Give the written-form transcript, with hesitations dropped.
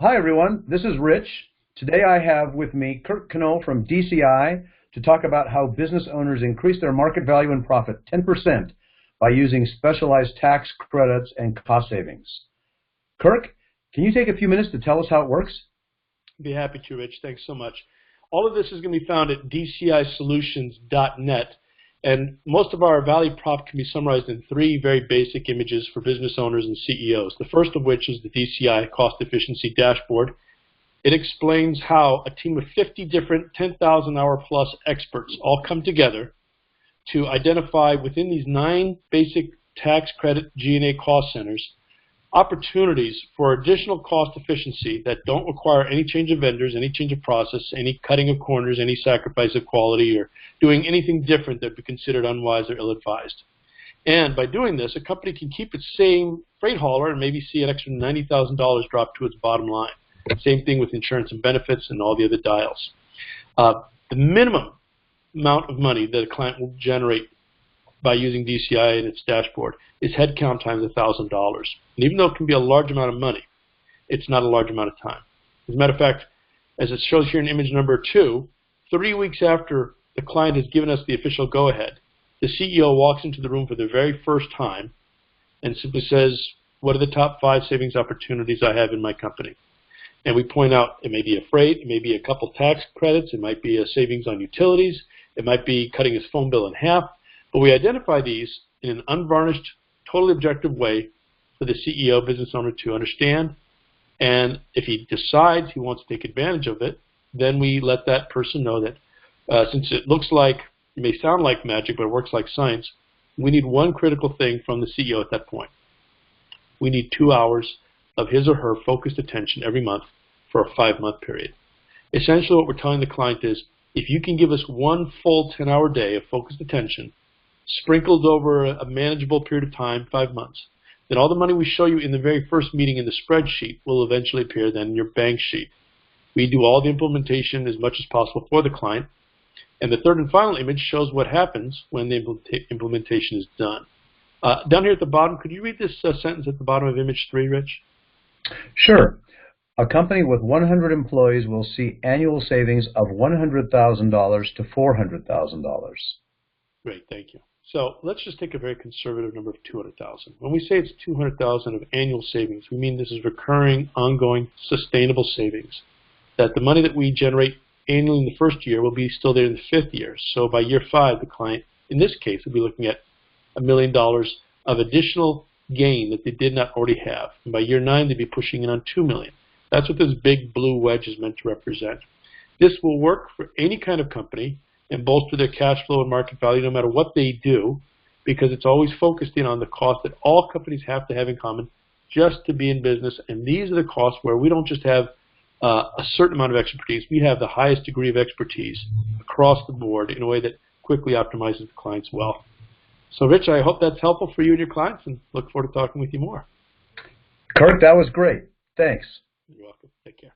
Hi, everyone. This is Rich. Today I have with me Kirk Knoll from DCI to talk about how business owners increase their market value and profit 10% by using specialized tax credits and cost savings. Kirk, can you take a few minutes to tell us how it works? Be happy to, Rich. Thanks so much. All of this is going to be found at dcisolutions.net, and most of our value prop can be summarized in three very basic images for business owners and CEOs. The first of which is the DCI Cost Efficiency Dashboard. It explains how a team of 50 different 10,000-hour plus experts all come together to identify within these 9 basic tax credit G&A cost centers opportunities for additional cost efficiency that don't require any change of vendors, any change of process, any cutting of corners, any sacrifice of quality, or doing anything different that would be considered unwise or ill-advised. And by doing this, a company can keep its same freight hauler and maybe see an extra $90,000 drop to its bottom line. Same thing with insurance and benefits and all the other dials. The minimum amount of money that a client will generate by using DCI and its dashboard is headcount times $1,000. And even though it can be a large amount of money, it's not a large amount of time. As a matter of fact, as it shows here in image number 2, 3 weeks after the client has given us the official go-ahead, the CEO walks into the room for the very first time and simply says, what are the top 5 savings opportunities I have in my company? And we point out it may be a freight, it may be a couple tax credits, it might be a savings on utilities, it might be cutting his phone bill in half. But we identify these in an unvarnished, totally objective way for the CEO, business owner to understand. And if he decides he wants to take advantage of it, then we let that person know that since it looks like, it may sound like magic, but it works like science, we need one critical thing from the CEO at that point. We need 2 hours of his or her focused attention every month for a 5-month period. Essentially what we're telling the client is, if you can give us one full 10-hour day of focused attention, sprinkled over a manageable period of time, 5 months, then all the money we show you in the very first meeting in the spreadsheet will eventually appear then in your bank sheet. We do all the implementation as much as possible for the client. And the third and final image shows what happens when the implementation is done. Down here at the bottom, could you read this sentence at the bottom of image 3, Rich? Sure. A company with 100 employees will see annual savings of $100,000 to $400,000. Great, thank you. So let's just take a very conservative number of 200,000. When we say it's 200,000 of annual savings, we mean this is recurring, ongoing, sustainable savings. That the money that we generate annually in the first year will be still there in the 5th year. So by year 5, the client, in this case, will be looking at $1 million of additional gain that they did not already have. And by year 9, they'd be pushing in on $2 million. That's what this big blue wedge is meant to represent. This will work for any kind of company and bolster their cash flow and market value no matter what they do, because it's always focused in on the cost that all companies have to have in common just to be in business. And these are the costs where we don't just have a certain amount of expertise, we have the highest degree of expertise across the board in a way that quickly optimizes the client's wealth. So Rich, I hope that's helpful for you and your clients, and look forward to talking with you more. Kirk, that was great. Thanks. You're welcome. Take care.